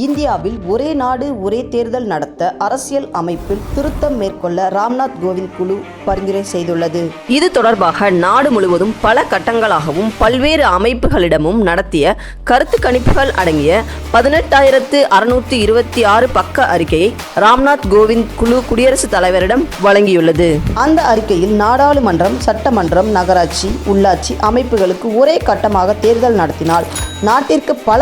இந்தியாவில் ஒரே நாடு ஒரே தேர்தல் நடத்த அரசியல் அமைப்பில் திருத்தம் மேற்கொள்ள ராம்நாத் கோவிந்த் குழு பரிந்துரை செய்துள்ளது. இது தொடர்பாக நாடு முழுவதும் பல கட்டங்களாகவும் பல்வேறு அமைப்புகளிடமும் நடத்திய கருத்து கணிப்புகள் அடங்கிய 18,626 பக்க அறிக்கையை ராம்நாத் கோவிந்த் குழு குடியரசுத் தலைவரிடம் வழங்கியுள்ளது. அந்த அறிக்கையில் நாடாளுமன்றம், சட்டமன்றம், நகராட்சி, உள்ளாட்சி அமைப்புகளுக்கு ஒரே கட்டமாக தேர்தல் நடத்தினால் நாட்டிற்கு பல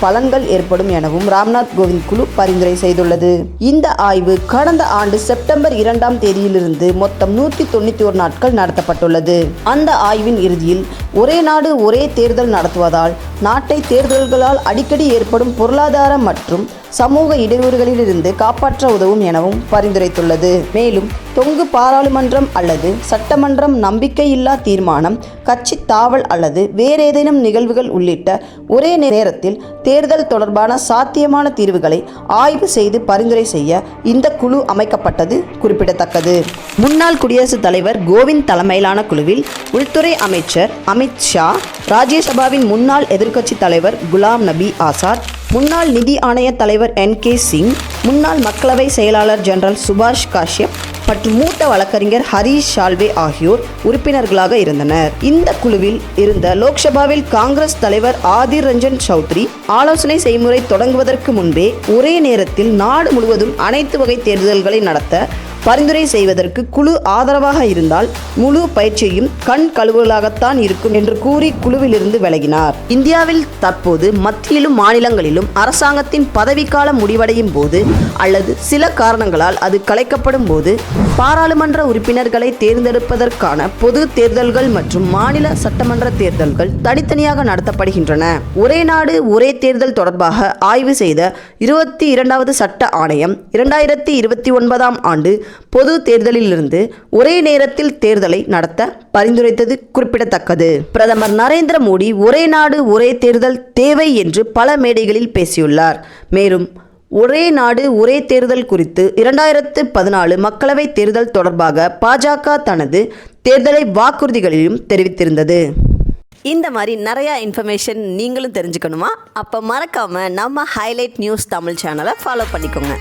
பலன்கள் ஏற்படும் எனவும் ராம்நாத் கோவிந்த் குழு பரிந்துரை செய்துள்ளது. இந்த ஆய்வு கடந்த ஆண்டு செப்டம்பர் 2ஆம் தேதியிலிருந்து மொத்தம் 191 நாட்கள் நடத்தப்பட்டுள்ளது. அந்த ஆய்வின் இறுதியில் ஒரே நாடு ஒரே தேர்தல் நடத்துவதால் நாட்டை தேர்தல்களால் அடிக்கடி ஏற்படும் பொருளாதார மற்றும் சமூக இடையூறுகளிலிருந்து காப்பாற்ற உதவும் எனவும் பரிந்துரைத்துள்ளது. மேலும் தொங்கு பாராளுமன்றம் அல்லது சட்டமன்றம், நம்பிக்கையில்லா தீர்மானம், கட்சி தாவல் அல்லது வேறேதேனும் நிகழ்வுகள் உள்ளிட்ட ஒரே நேரத்தில் தேர்தல் தொடர்பான சாத்தியமான தீர்வுகளை ஆய்வு செய்து பரிந்துரை செய்ய இந்த குழு அமைக்கப்பட்டது குறிப்பிடத்தக்கது. முன்னாள் குடியரசுத் தலைவர் கோவிந்த் தலைமையிலான குழுவில் உள்துறை அமைச்சர் அமித் ஷா, ராஜ்யசபாவின் முன்னாள் எதிர்க்கட்சி தலைவர் குலாம் நபி ஆசாத், முன்னாள் நிதி ஆணைய தலைவர் NK சிங், முன்னாள் மக்களவை செயலாளர் ஜெனரல் சுபாஷ் காஷ்யப் மற்றும் மூத்த வழக்கறிஞர் ஹரீஷ் சால்வே ஆகியோர் உறுப்பினர்களாக இருந்தனர். இந்த குழுவில் இருந்த லோக்சபாவில் காங்கிரஸ் தலைவர் ஆதிர் ரஞ்சன் சௌத்ரி ஆலோசனை செய்முறை தொடங்குவதற்கு முன்பே ஒரே நேரத்தில் நாடு முழுவதும் அனைத்து வகை தேர்தல்களை நடத்த பரிந்துரை செய்வதற்கு குழு ஆதரவாக இருந்தால் முழு பயிற்சியும் கண் கழுவுகளாகத்தான் இருக்கும் என்று கூறி குழுவிலிருந்து விலகினார். இந்தியாவில் தற்போது மத்தியிலும் மாநிலங்களிலும் அரசாங்கத்தின் பதவிக்காலம் முடிவடையும் போது அல்லது சில காரணங்களால் அது கலைக்கப்படும் போது பாராளுமன்ற உறுப்பினர்களை தேர்ந்தெடுப்பதற்கான பொது தேர்தல்கள் மற்றும் மாநில சட்டமன்ற தேர்தல்கள் தனித்தனியாக நடத்தப்படுகின்றன. ஒரே நாடு ஒரே தேர்தல் தொடர்பாக ஆய்வு செய்த 22வது சட்ட ஆணையம் 2029ஆம் ஆண்டு பொது தேர்தலிலிருந்து ஒரே நேரத்தில் தேர்தலை நடத்த பரிந்துரைத்தது குறிப்பிடத்தக்கது. பிரதமர் நரேந்திர மோடி ஒரே நாடு ஒரே தேர்தல் தேவை என்று பல மேடைகளில் பேசியுள்ளார். மேலும் ஒரே நாடு ஒரே தேர்தல் குறித்து 2014 மக்களவை தேர்தல் தொடர்பாக பாஜக தனது தேர்தலை வாக்குறுதிகளிலும் தெரிவித்திருந்தது. இந்த மாதிரி நிறையா இன்ஃபர்மேஷன் நீங்களும் தெரிஞ்சுக்கணுமா? அப்போ மறக்காமல் நம்ம ஹைலைட் நியூஸ் தமிழ் சேனலை ஃபாலோ பண்ணிக்கோங்க.